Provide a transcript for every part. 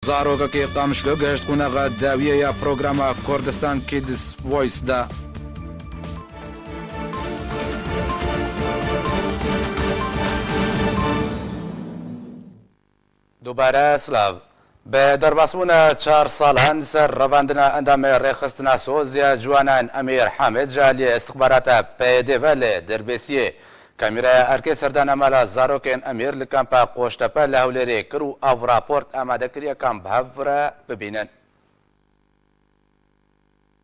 زاروگەکەی قامشلۆ گەشت قونەغا داویە یا پرۆگرامە کوردستان کیدز ڤۆیسدا. دووبارە سلااو بە دەرباسبوونە 4 ساڵان سەر ڕەواندنە ئەندامی ڕێخستنە سۆزیە جوانان ئەمیر حامد ژالی استخباراتە پێدێڤە لێ دەربێسیە کامیرای ئەرکێ سەردانەمەلا زارۆکێن ئەمیر لە کەمپا قۆشتەپە لە هەولێرێ کرد و ئەو راپۆرت ئامادەکریەکان بەهەڤرە ببینن.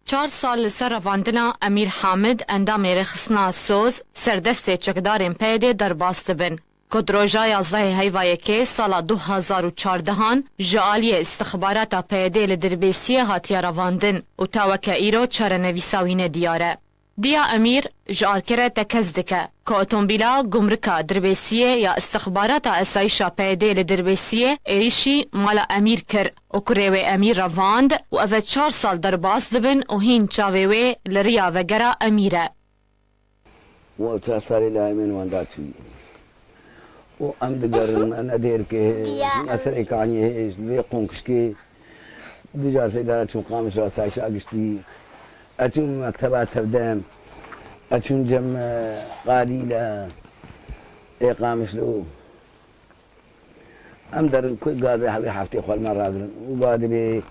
4 سال لەسەر ڕەواندنە ئەمیر حامد ئەندامی ڕێخستنە سۆز سەردەستێ چەکدارên پێدێ دەرباس dibin. کۆدرۆژا 11 هەیڤایەکێ ساڵا 2014 ji aliyê istixbarata PYD li dirbêsiyê hatiye revandin û taweke îro çarenivîsawîne diyar e. Diya Emîr ji arkere te kes dike ku otomobîla gumrika dirbêsiyê ya istixbarata esayîşa PYD li dirbêsiyê êrişî mala Emîr kir û ku rêwê Emîr revand û ev 4 sal derbas dibin û hîn çavê wê li riya vegera Emîr e. و ام دقرن انا دير كي مسري كاني هيش لي قونكشكي ديجا سيدارة شو قامش راساي شاقشتي اتشوم مكتبات تردام اتشوم جم قليلة اي قامش له ام درن كل قاضي حبي حفتي خوال مرة وقاضي بي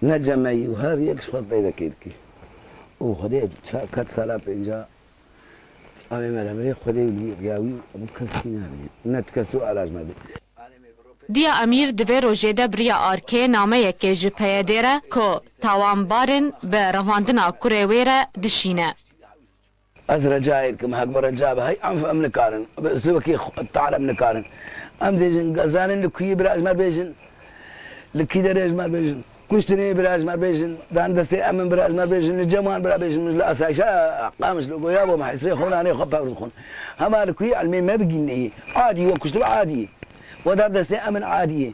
نجمي وهر يكش خط بيدا كيركي وخدي كت سالا بينجا أنا ما أمري خدي رياوي أبو كسكينة نتكسو علاج ما بي. دیا امیر دوی روژه ده بریا آرکه نامه یکی جی پیدره که تاوانبارن به رواندنا کورویره دشینه. از رجایل کم حق برجابه هاي أنف أمن كارن بس لو كي تعال أمن كارن أم ديجن غزانن لكي براج ما بيجن لكي درج ما بيجن كشتني براج ما بيجن دان دستي أمن براج ما بيجن الجمال براج بيجن مش لا أسايشة قامش لو يابو ما حيصير خون أنا خب خون هما لكي علمي ما بيجيني عادي وكشتو عادي ودار دستي أمن عادي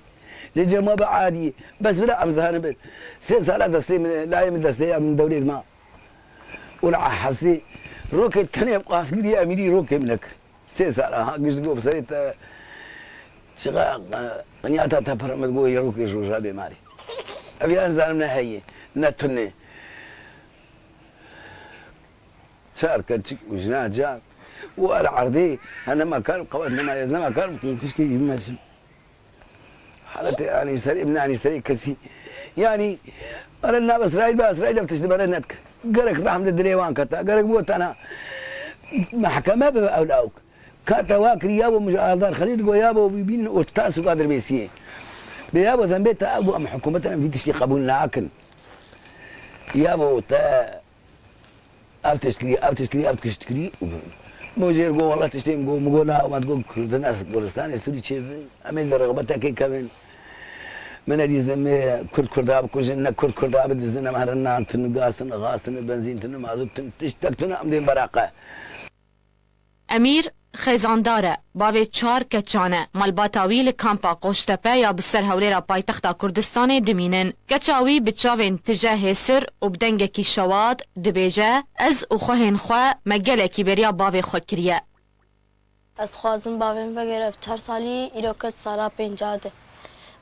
للجمال عادي بس بلا أمزهان بس 6 سالات دستي من لا من دستي من دولة ما ولا حسي روكي الثانية بقاس قدي أميري روكي منك 6 سالة ها قشت جو بسريت شغال قنياتا تفرمت جو يروكي جوجا بماري أبي أنزل من هي نتني صار كتشك وجنا جاب والعرضي أنا ما كان قوات ما يزنا ما كان كشكي يمشي حالتي يعني سريع من يعني سريع كسي يعني أنا الناس إسرائيل بإسرائيل بتشتغل أنا نتك قرك رحمة الدريوان كتا قرك موت أنا محكمة بأولاك كتا واكر يابو مجاهدار خليل جو يابو بيبين وتاسو قادر بيسيه بيابو ذنبيت أبو أم حكومتنا في تشتي قبول لكن يابو تا أفتشكري موجير جو والله تشتيم جو مقولها وما تقول كل الناس كردستان يسولي شيء أمين رغبتك كي كمان من اللي زمي كرداب كوجنا كرداب دزنا مهرنا تنقاستن غاستن بنزين تن مازوت تشتكتنا أمدين براقة امیر خیزانداره باوی 4 کچانه مالباتاوی لکامپا قوشتپه یا بسر هولیرا پایتختا کردستان دمینن کچاوی بچاوین تجاه سر و بدنگکی شواد دبیجه از و خوهن خواه مگله کی بریا باوی خود کریه. از خوازم باویم بگرف 4 سالی ایروکت سالا 50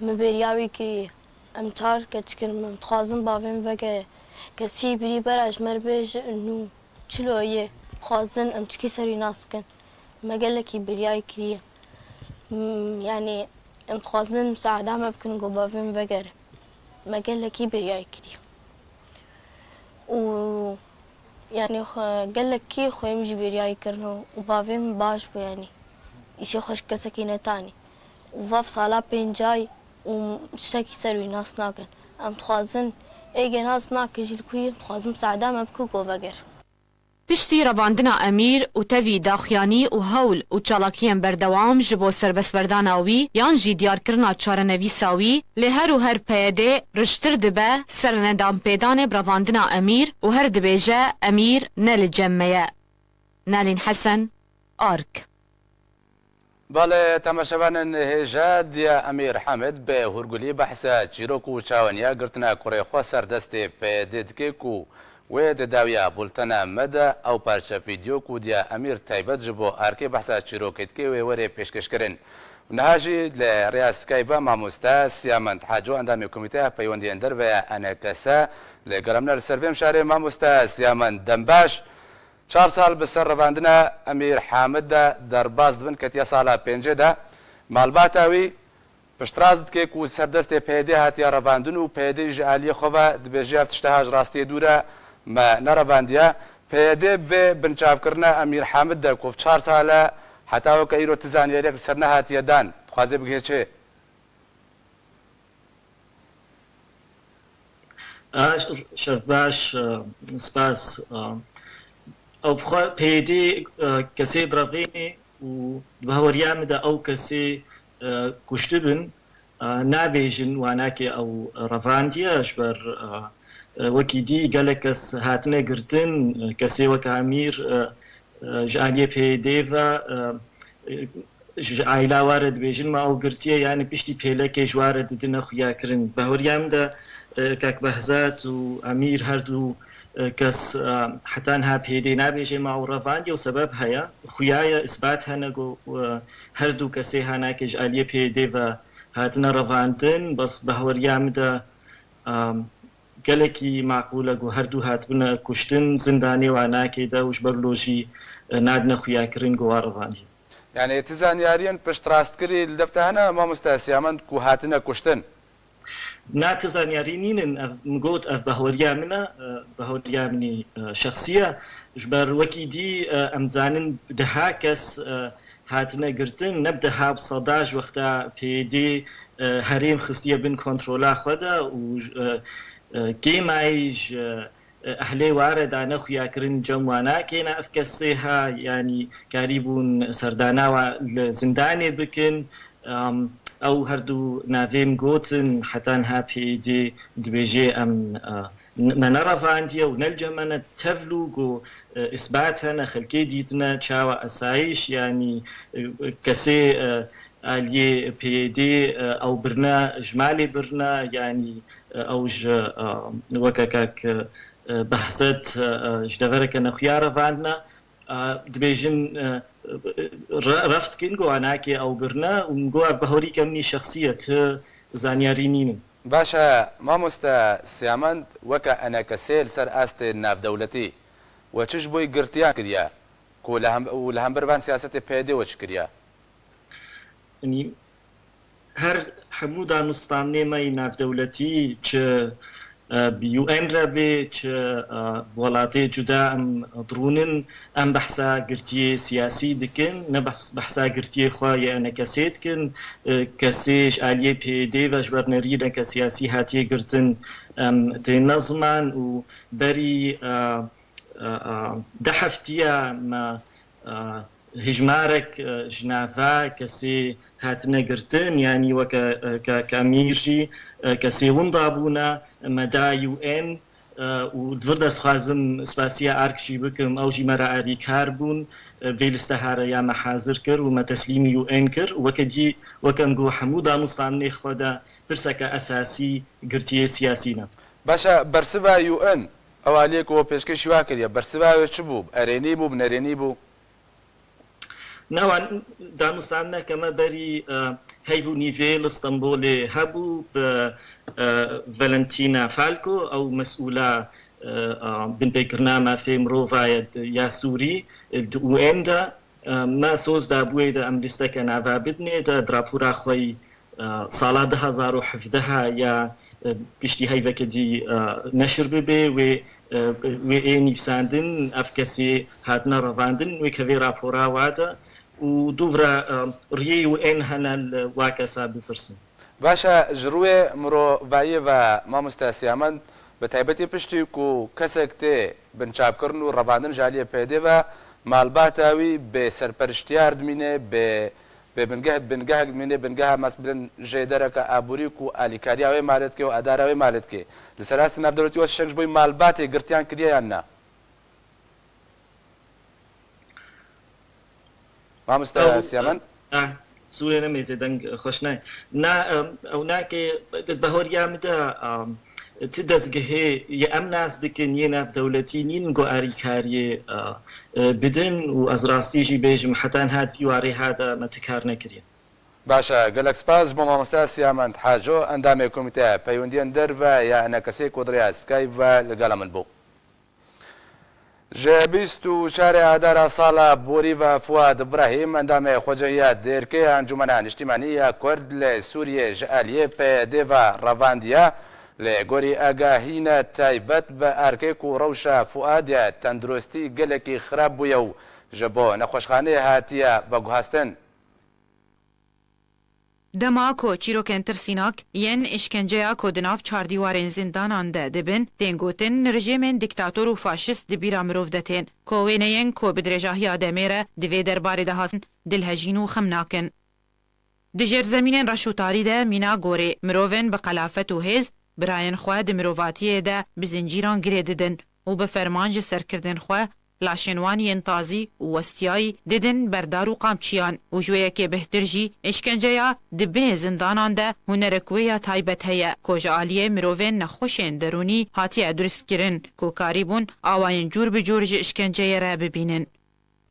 مبریاوی کریه ام 4 کچکرم خوازم باویم بگرف کسی بری براش مربیج نو چلویه خوازن ام چکی سری ناسکن مجلكي برياي كريه يعني انخوازن مساعدة ما بكن قبافين بقر مجلكي برياي كريه و يعني قالكي خو يمشي برياي كرنو وبافين باش بو يعني إشي خوش كسكينة تاني وفاف صالة بينجاي ومشتكي سروي ناس ناكن ام تخوازن ايجي ناس ناكن جلكوي تخوازن مساعدة ما بكن قبافين پشتی رواندنا امیر و تاوی داخیانی و هول و چالاکیان بردوام جبو سربسبرداناوی یان جی دیار کرنا چارنویساوی لهر و هر پیده رشتر دبه سرندام پیدان برواندنا امیر و هر دبیجه امیر نل جمعه. نالین حسن آرک بله تماشاوان هجاد یا امیر حامد به هرگولی بحث چیروکو چاونیا گرتنا کوری خو سردست پیددکی کو و داویا بولتنا مده او پارچه ویدیو کو دیا امیر تایبت جبو ارکی بحثا چیروکت کی و وری پیشکش کرن ونهاجي لرئاسة كايبا مع مستاذ سيامند حاجو اندامي كوميتيه بيوندي اندر انا كسا لقرمنا السيرفي مشاري مع مستاذ سيامند دنباش 4 سال بسر عندنا امير حامد درباز بن كتيا سالا بينجدا مالباتاوي پشتراز دکه و سردست پیده هاتی رواندن و پیده جالی خواه دبیجی افتشتهاج راستی دوره ما نرواندیا پیده و بنچاف کرنا امیر حامد در کوف 4 ساله حتی و که ایرو تزانیاری که سرنه هاتی دان خوازه بگه چه؟ شرف باش سپاس او بخوا پیده کسی درافینی و بهوریام دا او کسی کشتبن نابیجن واناکی او رواندیاش بر وکی دی گلکس هاتنه گرتن کسی وک امیر جالی پیده و عائله وارد بیجن ما او گرتیه یعنی پشتی پیله که جوارد دینه خویا کرن بهوریام دا کاک بهزات و امیر هر دو کس حتی ها پیده نبیشه ما رواندی و سبب هیا خویای اثبات هنگو هر دو کسی هنگو که جالی پیده و هاتنا رواندن بس بهوریام دا گلکی معقوله گو هر دو هات بنا کشتن زندانی و هنگو دا وش برلوجی نادنا خویا کرن گو رواندی يعني تزانيارين پشتراست کری لدفته هنا ما مستاسیامند کو هاتنا کشتن ناتزانياري نين مقود اف بهوريا منا بهوريا مني شخصيه جبر وكي دي امزانن دهاكس هاتنا قرتن نبدا بصداج وقتا في دي هريم خصيه بن كنترولا خدا و كيمايج اهلي وارد انا خويا كرن جموانا كينا افكسيها يعني قريبون سردانا زنداني بكن او هردو نافيم گوتن حتى ها بي دي دبيجي ام منرا فانديا ونلجمنا تفلو جو اثباتنا خلكي ديتنا تشاوا اسايش يعني كسي الي بي دي او برنا اجمالي برنا يعني اوج وكاك بحثت جدفرك نخيار فاندنا دبيجن رفت كنجو عناكي أو برنا ونجو بهوري كمني شخصية زانيارينين. باشا ما مستا سيامند وكا أنا كسيل سر أست الناف دولتي وتش بوي قرتيان كريا ولهم بربان سياسة بيدي وش كريا. يعني هر حمودا نصطامني ما يناف دولتي بيو ان رابي ولاتي جدا ام درونن ام بحثا قرتي سياسي دكن نبحث بحثا قرتي خوايا انا كسيت كن كسيش الي بي دي واجبر نريد كسياسي هاتي قرتن تنظمان وبري دحفتيا ما هجمارك جنافا كسي هاتنا قرتن يعني وكا كاميرجي كسي وندابونا مدا يو ان ودفردس خازم سباسيا اركشي بكم او جي مرا اري كاربون فيل استهارة يا محاضر كر وما تسليم يو ان كر وكدي وكنجو حمودا مصطامني خدا برسكا اساسي قرتي سياسينا باشا برسفا يو ان او عليك و بيشكش واكل برسفا شبوب اريني بو بنريني بو نوعا دانوستاننا كما بري هيفو نيفيل اسطنبول هابو فالنتينا فالكو او مسؤولة بن بكرنامة في مروفا يا سوري واندا ما سوز دا بويدا ام لستكا نافا بدني دا درابورا خوي سالا 2017 يا بيشتي هيفا كدي نشر ببي و نيفساندن افكسي هاتنا رفاندن و كفي رابورا وادا ودوفرا ريو ان هنا الواكسا ببرسن باشا جروي مرو فاي و ما مستاسيامن بتايبتي پشتي کو كسكتي بنچاپ کرنو رواندن جاليه پیده و مالباتاوي به سرپرشتيار دمينه به بنگه دمينه بنگه مسبلن جيدرك ابوريكو اليكارياوي مالتكي و اداراوي مالتكي لسراس ناف دولتي و شنج بوي مالباتي گرتيان كريا يانا ما مستاسيامن سوري نمي زيدن خوشنا نا هناك بهوريا متى تدزگه يا امناس دكن يناف دولتي نينغو اريكاري بدن و از راستيجي بيجم حتى هاد في واري هذا ما تكارنا كريا باشە گەلەک سپاس بۆ مامۆستا سیامەند حاجۆ ئەندامی کۆمیتە پەیوەندیان دەرڤە یانە کەسێک کۆدریا سکایپ لەگەڵە من بوو. ji 24 Adara sala borî ve Fuad Ibrahim endamê xwecehiya Dêrkê Encûmena Niştîmanî ya Kurd li Sûriyê ji aliyê PYD ve revandiye li gorî agahîne taybet bi erkek û rewşa Fuad ya tenduristî gelekî xirab bûye û ji bo nexweşxanê hatiye veguhastin. Dema ku çîrokên tirsînak yên îşkenceya ku di nav çardîwarên zindanan de dibin tên gotin rejimên dîktator û faşîst di bîra mirov de tên ku wêneyên ku bi dirêjahiya demê re di vê derbarê de hatin dilhejîn û xim nakin. Di jêrzemînên reşûtarî de mîna gorê mirovên bi qelafet û hêz birayên xwe di mirovatiyê de bi zincîran girê didin û bi ferman ji serkirdên xwe laşên tazî û westiyayî didin berdar û qamçiyan û ji wê yekê bihtir jî îşkenceya di binê zindanan de hunerek wê ya taybet heye ku ji aliyê mirovên nexweşên derûnî hatiye duristkirin ku karî bûn awayên cûr bi cûr ji îşkenceyê re bibînin.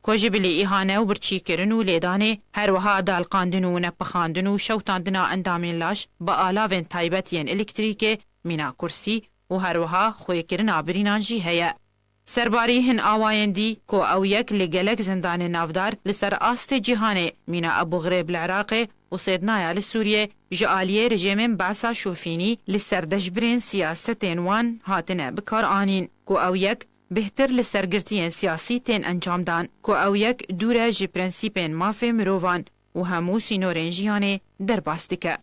Ku ji bilî îhane û birçîkirin û lêdanê her wiha dalqandin û nepixandin û şewtandina endamên laş bi alavên taybet yên elektrîkê mîna kursî û her wiha xwêkirina birînan jî heye. Serbarî hin awayên dî ku ew yek li gelek zindanên navdar li ser astê cîhanê mîna Ebu Ghreib li Iraqê û Sêdnaya li Sûriyê ji aliyê rejimên Besa Şofînî li ser deşbirên siyasetên wan hatine bikar anîn ku ew yek bihtir li sergirtiyên siyasî tên encamdan ku ew yek dûre ji prensîpên mafê mirovan û hemû sînorên jiyanê derbas dike.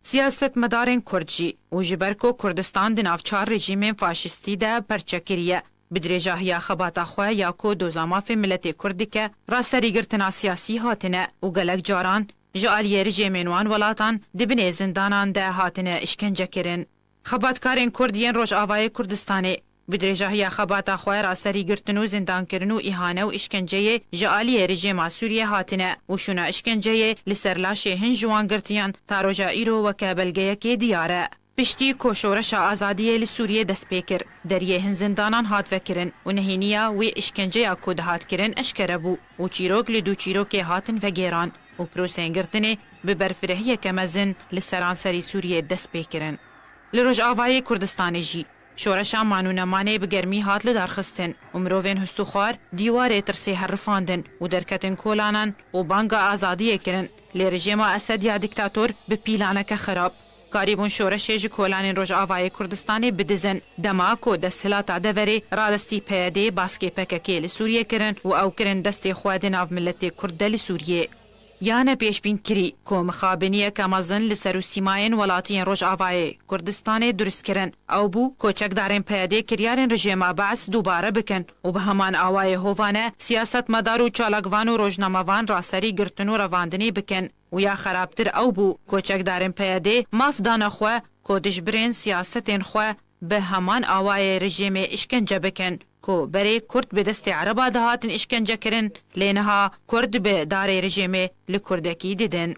Siyasetmedarên Kurd jî û ji ber ku Kurdistan di navçar rejîmên faşîstî de perçekiriye bi dirêjahiya xebata xwe ya ku doza mafê miletê Kurd dike raserîgirtina siyasî hatine û gelek caran ji aliyê rejîmên wan welatan di binê zindanan de hatine işkencekirin. Xebatkarên Kurd yên Rojavayê Kurdistanê bi dirêjahiya xebata xwe raserîgirtin û zindankirin û îhane û îşkenceyê ji aliyê rejîma Sûriyê hatine û şûna işkenceyê li ser laşê hin ji wan girtiyan ta roja îro weke belgeyekê diyar e. Piştî ku şoreşa azadiyê li Sûriyê dest pê kir, deriyê hin zindanan hat vekirin û nehêniya wê işkenceya ku dihat kirin eşkere bû û çîrok li dû çîrokê hatin vegêran û prosên girtinê bi berfirehiyeke mezin li seranserî Sûriyê dest pê kirin. Li Rojavayê Kurdistanê jî şoreşa manûnemanê bi germî hat li darxistin û mirovên histûxwar dîwarê tirsê herrifandin û derketin kolanan û banga azadiyê kirin lê rejîma Esed ya dîktator bi pîlaneke xerab. Karî bûn şoreşê ji kolanên Rojavayê Kurdistanê bidizin dema ku desthilata deverê radestî PYD baskê PKK li Sûriyê kirin û ew kirin destê xwe di nav milletê Kurd de li Sûriyê. Yane pêşbîn kirî ku mixabiniyeke mezin li ser û sîmayên welatiyên Rojavayê Kurdistanê durist kirin ew bû ku çekdarên PYD kiryarên rejîma Baes dubare bikin û bi heman awayê hovane siyasetmedar û çalakvan û rojnamevan raserî girtin û revandinê bikin û ya xerabtir ew bû ku çekdarên PYD maf dane xwe ku dijbirên siyasetên xwe bi heman awayê rejîmê işkence bikin ku berê Kurd bi destê Ereba dihatin işkencekirin lê niha Kurd bi darê rejîmê li Kurdekî didin.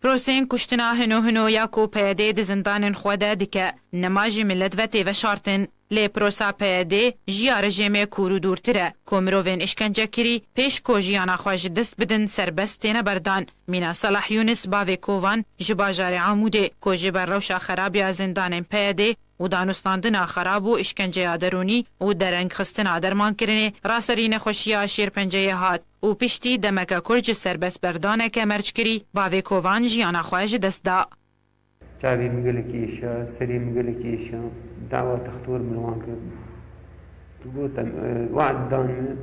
Prosên kuştina hino ya ku PYD di zindanên xwe de dike nema jî millet ve têveşartin lê prosa PYD jiya rejîmê kûr û dûrtir e ku mirovên işkencekirî pêş ku jiyana xwe ji dest bidin serbest têne berdan. Mîna Salah Yunus bavê kovan ji bajarê Amûdê ku ji ber rewşa xerabiya zindanên PYD û danûstandina xerab û işkenceya derûnî û derengxistina dermankirinê raserî nexweşiya şêrpenceyê hat û piştî demeke Kurd ji serbestberdaneke merc kirî bavê kovan jiyana xwe ji dest da. Çavê min gelekî êşa, serê min gelekî êşa, dawa textor min wan kir. Tu gotem wad dan min,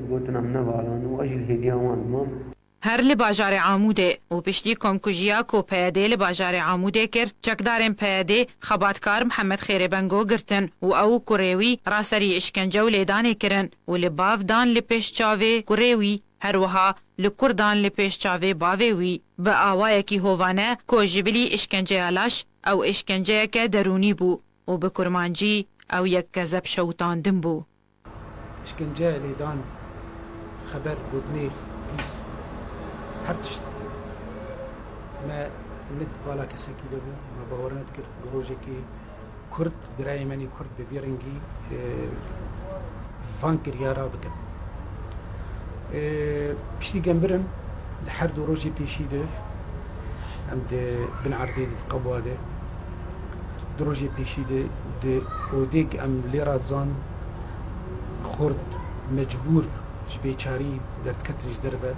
gotin em nevalan û ez jî li hêviya wan dimam. Her li bajarê Amûdê û piştî komkujiya ku PYD li bajarê Amûdê kir, çekdarên PYD xebatkar Mihemed Xêrê Bengo girtin û ew kurêwî raserî işkence û lêdanê kirin û li bav dan li pêş çavê kurêwî her wiha li Kurdan li pêş çavê bavê wî bi awayekî hovane ku ji bilî işkenceya laş ew işkenceyeke derûnî bû û bi kurmancî ew yek kezeb şewtandin bû. İşkenceya lêdan xeber godinê pîs her tişt me nid vala kesekî de bû me bawer nedikir bi rojekê Kurd birayê menî Kurd bi vî rengî van kiryara bikin. Piştî gembirin هر دو روزی پیشیده ام ده بنعرضی قباده دروجي بيشيدي دي وديك ام ليرازان خرد مجبور جبيچاري در كترج دربه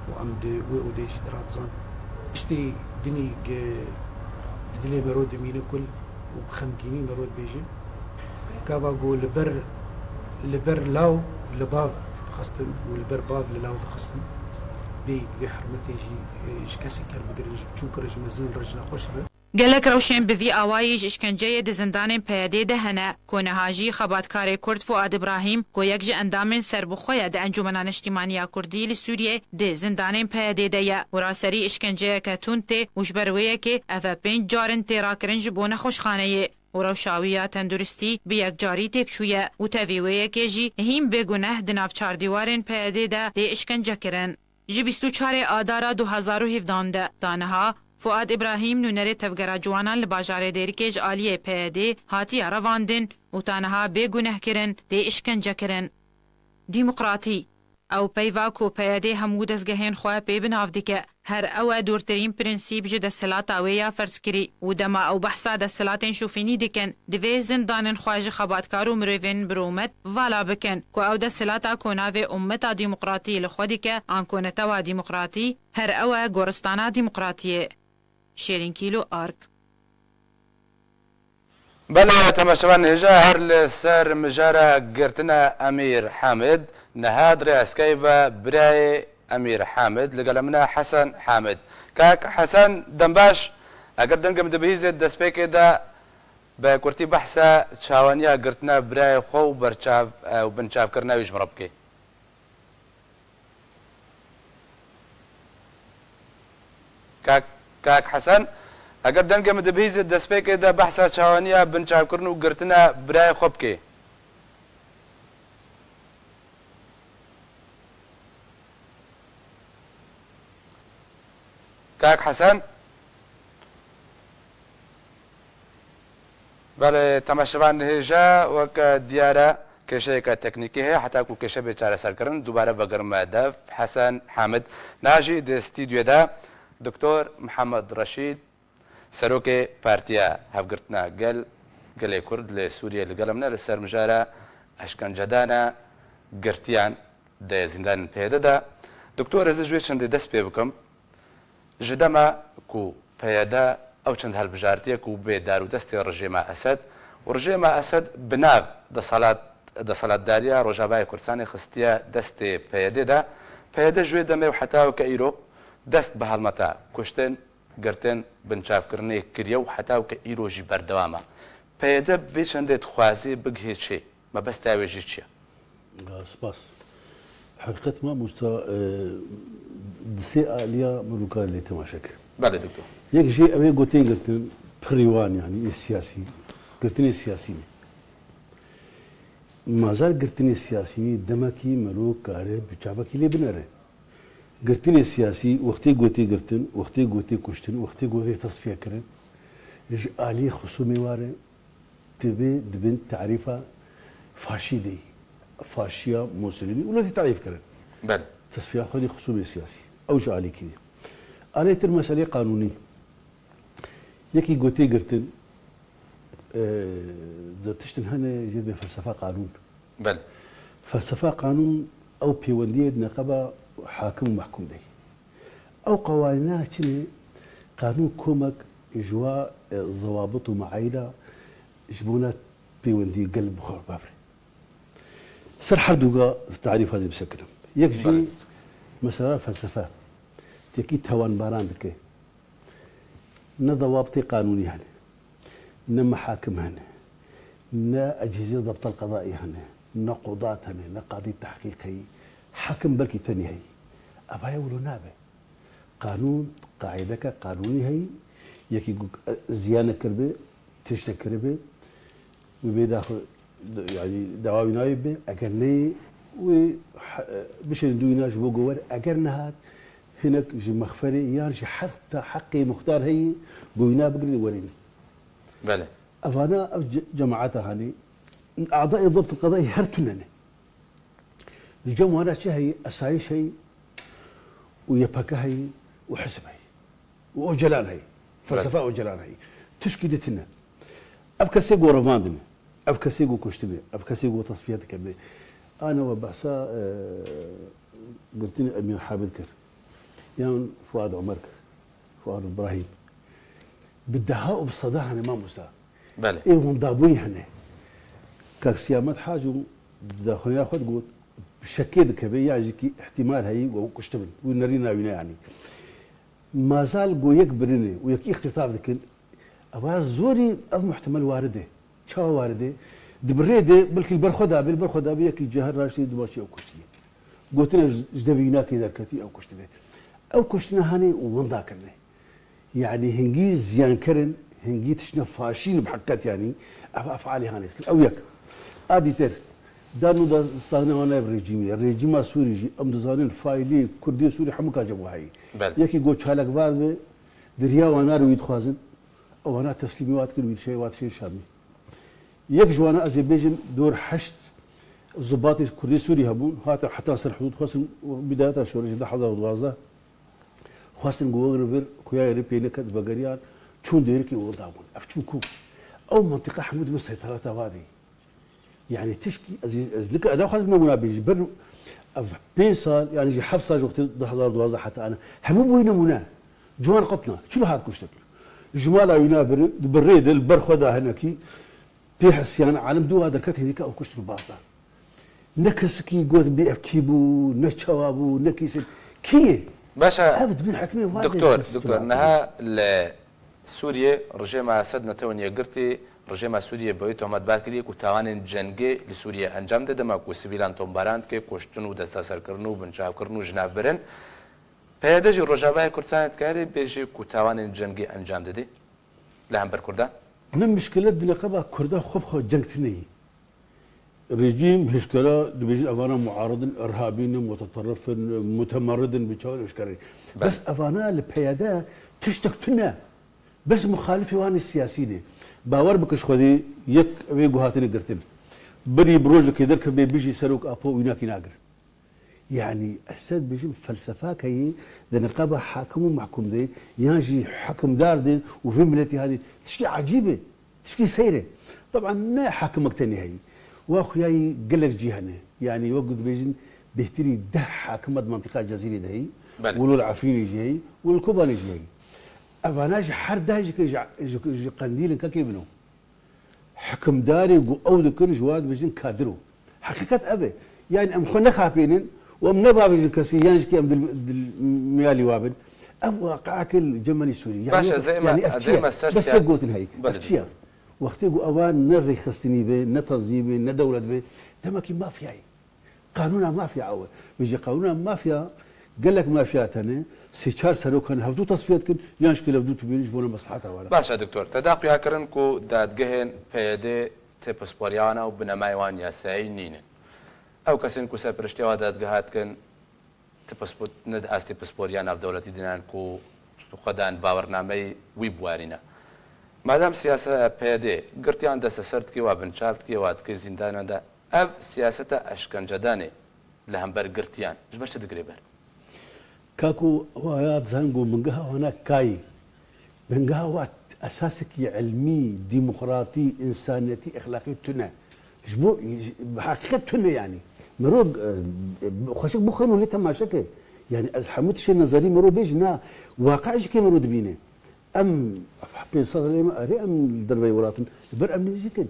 وام دي وديش درازان اشتي دني دلي مرود مين كل وخمكيني مرود بيجي كابا قول لبر لاو لباب خاصة والبر باب للاو خاصة بحرمتي جي كاسي كان بدرج چوكرج مزن رجنا خوش به گلک روشن به وی آوایش اشکنجه ده زندان پیاده ده هنه که نهاجی خباتکار کرد فؤاد ابراهیم که یک جه اندام سربخوی ده انجمنان اجتماعی کردی لسوریه ده زندان پیاده ده یا وراسری اشکنجه که تونته وشبرویه که افا 5 جارن تیرا کرنج بونه خوشخانه وروشاویه تندرستی به یک جاری تکشویه و تاویویه که جی هیم بگونه دناف 4 دیوارن پیاده ده اشکنجه کرن. جی 24 آدارا 2017 ده دانها فؤاد ابراهیم نونر تفگرا جوانان لباجار دیرکیج آلیه پیاده هاتی رواندن و تانها بگونه کرن ده اشکنجه کرن. دیمقراطی او پیوا کو پیاده همو دزگهین خواه پی بناف دیکه هر او دورترین پرنسیب جه دستلات اویا فرس کری و دما او بحثا دستلاتین شوفینی دیکن دوی زندانن خواج خباتکارو مروین برومت والا بکن کو او دستلاتا کناوی امتا دیمقراطی لخودی که آنکونتوا دیمقراطی هر او گورستانا دیمقراطیه. شیرین کیلو آرک بله تماشاوان هجا هر لسر مجارة قرتنا أمير حامد نهاد رئاسكي برای أمير حامد لقلمنا حسن حامد كاك حسن دنباش اگر دنگم دبهيز دسبيك دا بكورتي بحثا تشاوانيا قرتنا برای خو برچاف و بنچاف کرنا ويش مربكي كاك حسن اگر دنگم دبهيز دسبيك دا بحثا تشاوانيا بنچاف کرنا و قرتنا برای خو بكي كاك حسن بله تماشاوان هجا وك ديارة كشيء كتكنيكي هي حتى كل كشيء بيشارة سركرن دوباره بقرم دف حسن حامد ناجي د استوديو دا دكتور محمد رشيد سروكي بارتيا هفقرتنا قال كرد لسوريا اللي قلمنا لسر مجارة اشكن جدانا قرتيان د زندان بيدا دا دكتور از جويشن د دس بيبكم جدما كو بيدا او چند هالبجارتيه كو بيدار ودستي رجيم اسد ورجيم اسد بناغ د صلات داريا رجاباي كردستاني خستيا دستي بيدا بيدا جوي دمي وحتى وكايرو دست بهالمتا كشتن قرتن بنشاف كرني كريو حتى وكايرو جبر دوامه بيدا بفيش عندي خوازي بقهي شيء ما بس تاويجي شيء سباس حقيقة ما مستوى دسي آلية ملوكا اللي تماشك بله دكتور يك شيء أبي قلتين قلتن بريوان يعني السياسي قلتني السياسي ما زال قلتني السياسي دمكي ملوك كاره بتشابكي لي بنره قلتني السياسي وقتي قلتي كشتن وقتي قلتي تصفية كرن يج آلية خصومي واره تبي دبن تعريفها فاشيدي فاشيا موسوليني ولا تعريف كرن بله تصفية خذي خصومي سياسي أو جو عليه كذي عليه المسألة قانوني يكي قوتي قرتن إذا تشتن هنا جد بفلسفة قانون بل فلسفة قانون أو بيوندية نقابة حاكم ومحكوم ده أو قوانينها شنو قانون كومك إجواء ضوابط ومعايير جبونات بيوندي قلب بخور بافري سر حردوغا التعريف هذا بسكنه يكفي مثلا فلسفة تكي توان باران دكي نا ضوابط قانوني هنا نا محاكم هنا نا أجهزة ضبط القضائي هنا نا قضاة هنا نا قاضي تحقيقي حاكم بلكي تاني هي أبا يولو نابه قانون قاعدة قانوني هي يكي زيانة كربي تشتا كربي وبيداخل يعني دواوي نايبه أكرني وبش ندويناش بوجوار أجرناها هناك جي مخفري يارجي حتى حقي مختار هي بوينا بقري وريني. بله. أفانا جماعتها هني أعضاء الضبط القضائي هرتنني. الجمهورات شيء أساي شيء ويبكى هي وحسب هي وأجلان هي فلسفة أجلان هي تشكيدتنا أفكسيجو رفاندنا أفكسيجو كشتبه أفكسيجو تصفيات كذا أنا وبحسا قلتني أمير حامد كر يعني فؤاد عمر كر فؤاد إبراهيم بالدهاء وبالصداع أنا ما مسا بله إيه هم ضابوي هنا كسيامات حاجة داخل ياخد قوت شكيد كبي يعني احتمال هي وكشتبن ونرينا وينا يعني ما زال جو يكبرني ويكي اختطاف ذكر أبغى زوري محتمل وارده شو وارده دبريده بلكي البرخدا بيكي جهر راشد دماشي أو كشتي قلتنا جدبينا كذا كتي أو كشتنا هني ومضاكرنا يعني هنجي زيان كرن هنجي تشنا فاشين بحكات يعني أفعالي هاني أو يك آدي تر دانو دا صانع وانا الرجيم السوري جي أم دزانين فايلي كردي سوري حموكا جابوا هاي يكي قوت شالك بعد دريا وانا رويد خوازن أو أنا تسليمات كل ويد شيء وات شيء شامي يك جوانا أزيبيجن دور حشد الضباط كردي سوري هبون هات حتى نصر حدود خاصن بداية شوري ده حظر وضوازة خاصن جوا ريفر خويا ريبينا كد بقريان شون ديركي وضعون أفتشوكو أو منطقة حمود مسيطرة هذه يعني تشكي لك أداء خاص من منابج بر بين صار يعني جي حفصة وقت ده حظر وضوازة حتى أنا حبوب وين منا جوان قطنا شو هاد كشتك جمالا ينابر بريد البرخدا هناكي بيحس يعني عالم دو هذا كت هذيك أو كشت الباصة نكسكي قوت بيأكيبو نشوابو نكيس كي باشا أبد من حكمه دكتور نها سوريا رجيم سدنا توني قرتي رجيم سوريا بيت عماد باركلي كتوان جنگي لسوريا أنجام ده دما كوسيفيلان تومباراند كي كوشتن ودستا سركرنو بنشاف كرنو جناب برن پیاده‌جی روجاوای کردستان کاری بیشی کوتاوان جنگی انجام دادی لهم بر کردان من مشكلة دنقبة كردان خب جنگتني رجيم هشكرا دبيجي أفانا معارض إرهابين متطرف متمرد بشكل إشكالي بس أفانا البيادة تشتكتنا بس مخالف وان السياسي دي باور بكش خدي يك بيجو هاتني قرتن بدي بروج كده كبي بيجي سروك أبو ويناكي ناقر يعني أستاذ بيجي فلسفة كي دنقبة حاكم ومحكوم دي يجي حكم دار دي وفي ملتي هذه تشكي عجيبة تشكي سيرة طبعا نا حاكمك تاني هي واخوياي قلك جيهنا يعني وقت بيجن بيهتري ده حاكمة منطقة الجزيرة دهي ولو العفرين جاي والكوباني جاي أفناج حرد هاي جي قنديل كاكي بنو حكم داري أو ذكر جواد بيجن كادرو حقيقة أبي يعني أم خنا خابينين وأم نبغى بيجن كسيان كي أم ميالي وابن أو واقعك الجمالي سوري يعني باشا زي ما بس قوت هاي أفتيا وقت يقول أوان نري خستني به نتنظيمي ندولة به دمكي مافيا قانونها مافيا أول بيجي قانونها مافيا قال لك مافيات هنا سيشار سروكن هبدو تصفيات كن ينشكل هبدو تبينش بونا مصلحتها ولا باشا دكتور تداقيا كرنكو دادجهن بيدي تبسبوريانا وبنمايوان ياساي نين أو كسين كو سبرشتي ودادجهات كن تبسبوت ند أستي بسبوريانا في دولة دينان كو خدان باورنامي ويبوارينا مادام سياسة بيدي قرتيان دا سسرتكي وابنشافتكي وادكي زندان دا أف سياسة أشكنجداني لهم بر قرتيان جبر تدقري بر كاكو ويات زانقو منقها هناك كاي منقها وات أساسك علمي ديمقراطي إنسانيتي أخلاقي تنا جبو بحقيقة تنا يعني مروق خشك بخين ولي تماشك يعني أزحمت شيء نظري مرو بيجنا واقع كي مرو دبينه أم حبين صار لي ما أري أم دربي ولاتن بر أم نيجيكن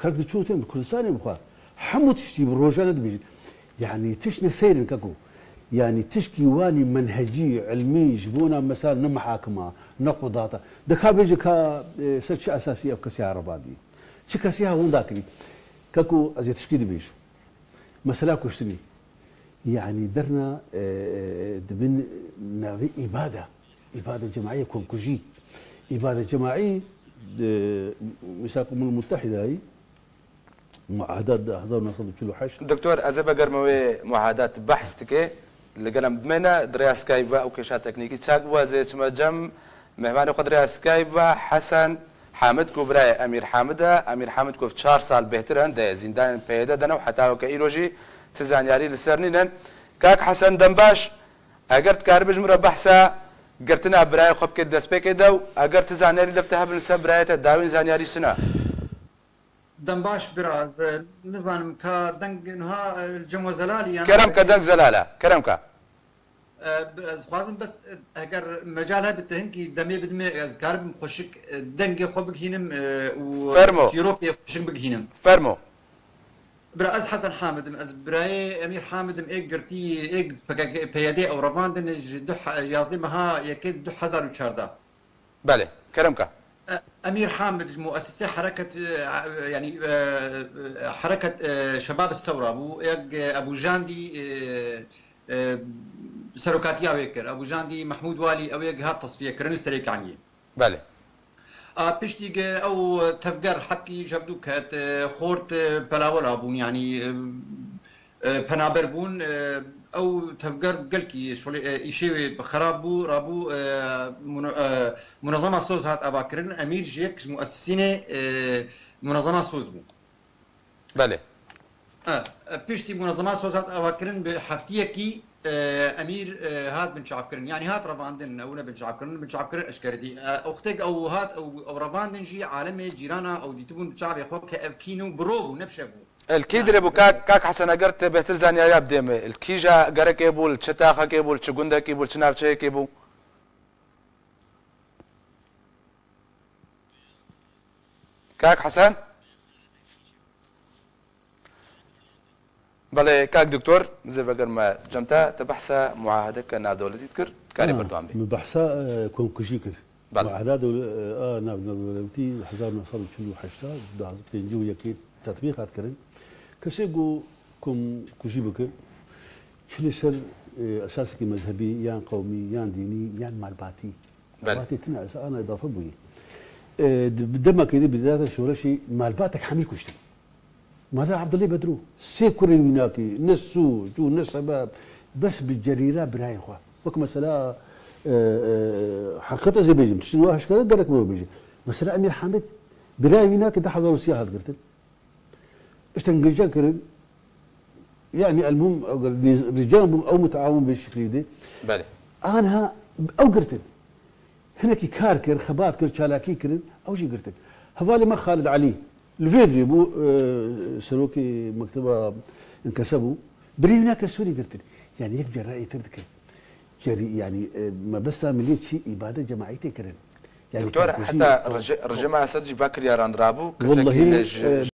خرج تشوتين كل سنة بخا حمو تشتي بالروجان دبيج يعني تشني سير كاكو يعني تشكي واني منهجي علمي جبونا مثلا نمحاكمة نقضاتا دكا بيجي كا سرش أساسية في كسيها ربادي شي كسيها وين ذاكري كاكو أزي تشكي دبيج مثلا كشتني يعني درنا دبن نافي إبادة جماعية كونكوجي إبادة جماعية ميثاق الأمم المتحدة هي معاهدات 1913 دكتور أزي بقرموي معاهدات بحثتك اللي قلم بمنا دريا سكايبا أو كيشات تكنيكي تشاقوا زي تمجم مهمان قدريا سكايبا حسن حامد كوبراي أمير حامد كوف 4 سال بهترن ده زندان بيدا دنا وحتى وكايروجي تزانياري لسرنين كاك حسن دنباش اگر کار بجمره بحثا گرتنا برای خوب که دست پێ دو اگر تزانیاری لفته هبن سر برایت داوین زانیاری سنا دم باش براز نظام کا دنگ انها الجمو زلالي يعني كرم كدنگ زلاله كرم كا خوازم بس اگر مجالها بتهنكي دمي بدمي اذكار بخشك دنگ خوب هينم و يوروبي خشك بهينم فرمو براز حسن حامد از براي امير حامد ايك قرتي ايك بيادي او رفاندن دح يازلي مها يكيد 2014 بله كرم كا امير حامد مؤسسه حركه يعني حركه شباب الثوره ابو جاندي سروكاتيا ويكر ابو جاندي محمود والي او هات تصفيه كرن السريك عني بله بشتي او تفقر حبكي جبدو كات خورت بلاولا بون يعني بنابر بون او تفقر قلكي شيء خراب بو رابو منظمه سوز هات اباكرن امير جيك مؤسسين منظمه سوز بو بله بيشتي منظمه سوز هات اباكرن بحفتيه كي امير هات بن شعبكرن يعني هات رفاندن او بن شعبكرن اشكردي اختك او هات او رفاندن جي عالمي جيرانا او ديتبون شعب خوك افكينو بروبو نبشبو الكيدري بو كاك حسن اگرت بهتر زانيا ياب ديم الكيجا غرك يبول چتا يبول چگوندا يبول چنافچه يبول كاك حسن بله كاك دكتور زي فقر ما جمتا تبحث معاهدة كنا دولتي تكر كاري بردوان بي بحثا كون كشيكر معاهدة ناب دولتي 1948 ده بينجو يكيد تطبيقات كرن كشيغو كم كجيبك شلسل اساسي مذهبي يان قومي يان ديني يان مالباتي مالباتي تنا انا اضافه بوي بدما كده بدايه الشورشي مالباتك حميل كشتي ماذا عبد الله بدرو سيكوري مناكي نسو جو نسباب بس بالجريره براي اخوه وك مساله حقيقه زي بيجي شنو اشكال درك ما بيجي مساله امير حامد براي هناك ده حضروا سياحه قلت اشتنقجا كرن يعني المهم رجال او متعاون بالشكل ده بله انا او قلت هناك كاركر خبات كر شالاكي كرن او شي قلت هذول ما خالد علي الفيدري بو سلوكي مكتبه انكسبوا بري هناك السوري قلت يعني يكبر راي تردك جري يعني ما بس مليت شيء اباده جماعيتي كرن يعني دكتور حتى رجما اسد باكر يا راندرابو والله